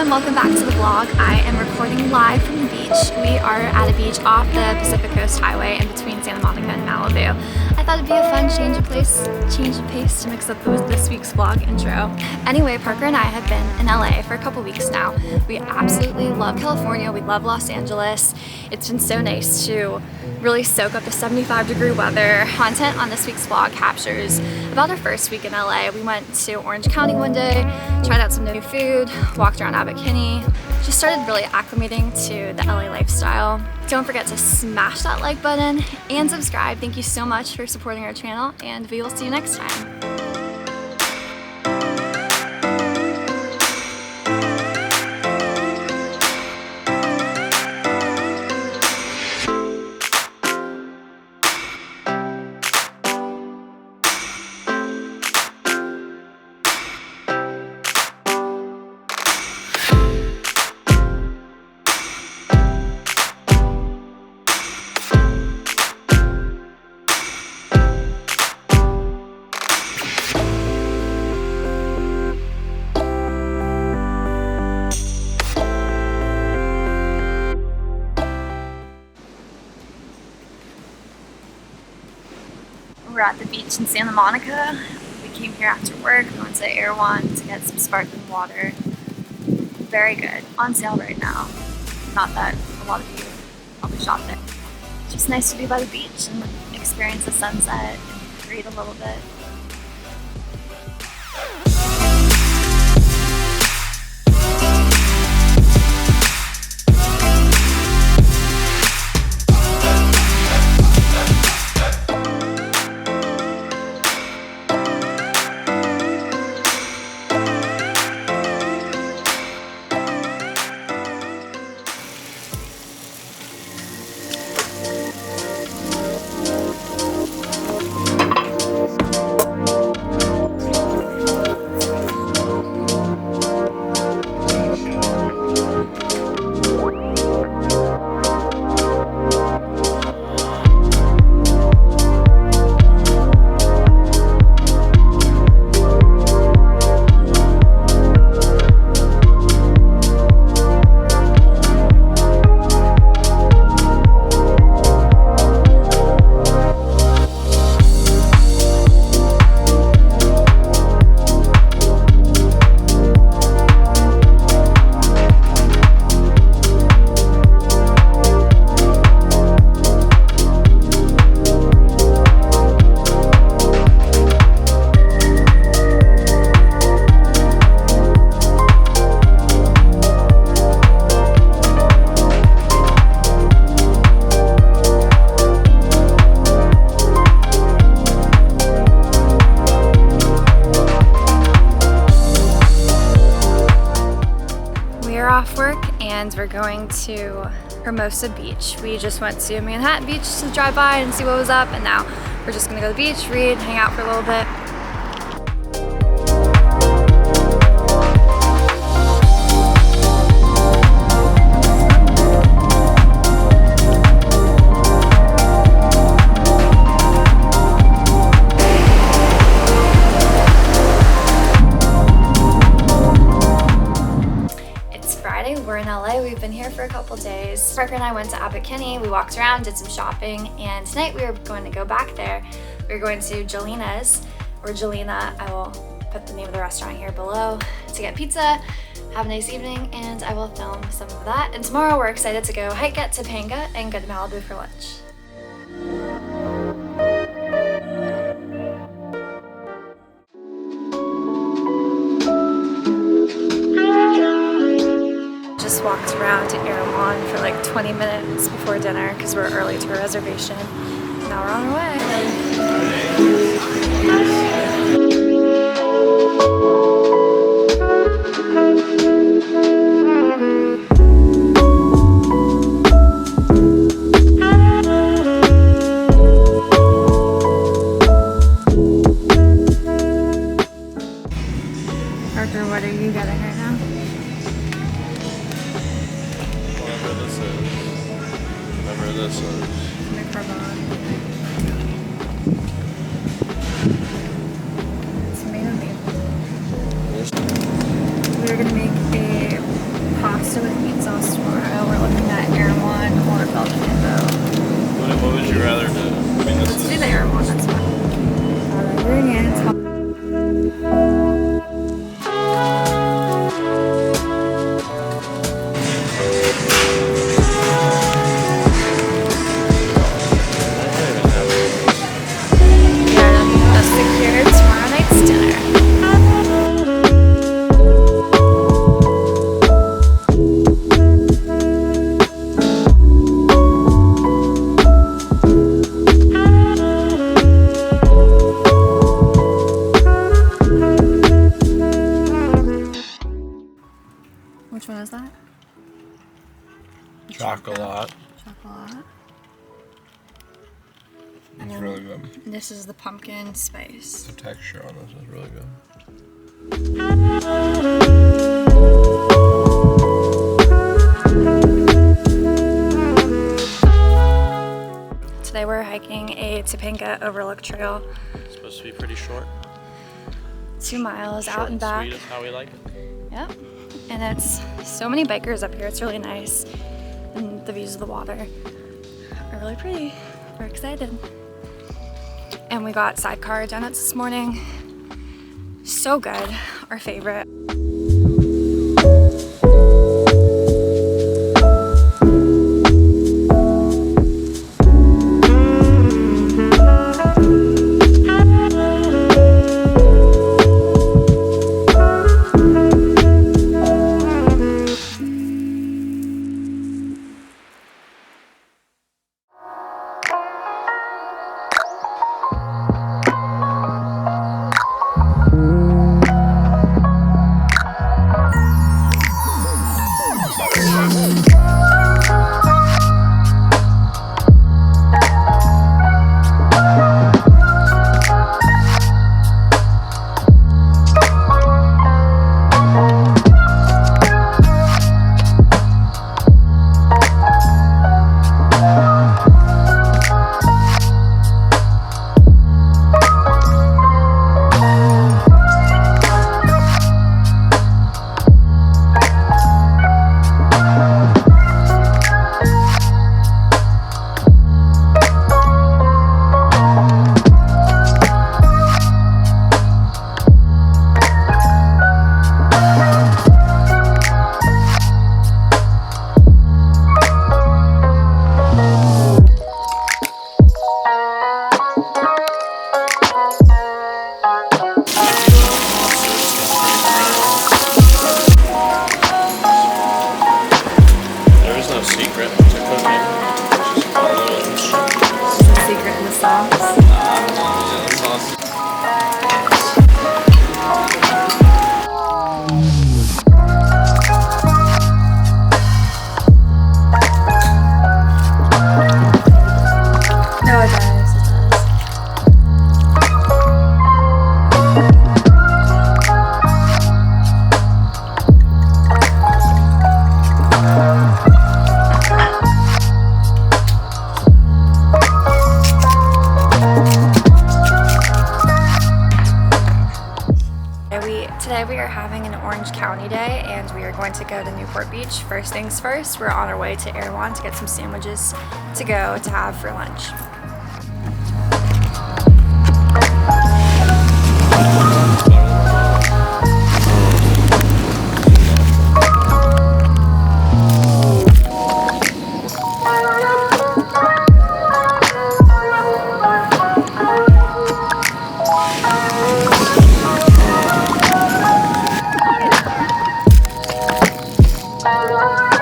Welcome back to the vlog. I am recording live from the beach. We are at a beach off the Pacific Coast Highway in between Santa Monica and Malibu. I thought it'd be a fun change of pace to mix up this week's vlog intro. Anyway, Parker and I have been in LA for a couple weeks now. We absolutely love California. We love Los Angeles. It's been so nice to really soak up the 75-degree weather. Content on this week's vlog captures about our first week in LA. We went to Orange County one day, tried out some new food, walked around Abbot Kinney, just started really acclimating to the LA lifestyle. Don't forget to smash that like button and subscribe. Thank you so much for supporting our channel, and we will see you next time. We're at the beach in Santa Monica. We came here after work. We went to Erewhon to get some sparkling water. Very good. On sale right now. Not that a lot of you probably shop there. Just nice to be by the beach and experience the sunset and read a little bit. Off work and we're going to Hermosa Beach. We just went to Manhattan Beach to drive by and see what was up, and now we're just gonna go to the beach, read, hang out for a little bit. We're in LA, we've been here for a couple days. Parker and I went to Abbot Kinney, we walked around, did some shopping, and tonight we are going to go back there. We're going to Gjelina's, or Gjelina, I will put the name of the restaurant here below, to get pizza, have a nice evening, and I will film some of that. And tomorrow we're excited to go hike at Topanga and go to Malibu for lunch. just walked around to Erewhon for like 20 minutes before dinner because we're early to our reservation. Now we're on our way. Parker, what are you getting right now? Whatever this is. Whatever this is. The carbonne. It's made of maple. We're gonna make a pasta with meat sauce tomorrow. We're looking at Erewhon or Belgian Hippo. What would you rather do? I mean, this Let's is... do the Erewhon, that's fine. Ingredients. Which one is that? Chocolate. Chocolate. It's really good. This is the pumpkin spice. The texture on this is really good. Today we're hiking a Topanga overlook trail. It's supposed to be pretty short. 2 miles Short out and back. Sweet is how we like it. Yep. And it's so many bikers up here. It's really nice. And the views of the water are really pretty. We're excited. And we got sidecar donuts this morning. So good. Our favorite. Today we are having an Orange County day and we are going to go to Newport Beach. First things first, we're on our way to Erewhon to get some sandwiches to go to have for lunch. Bye.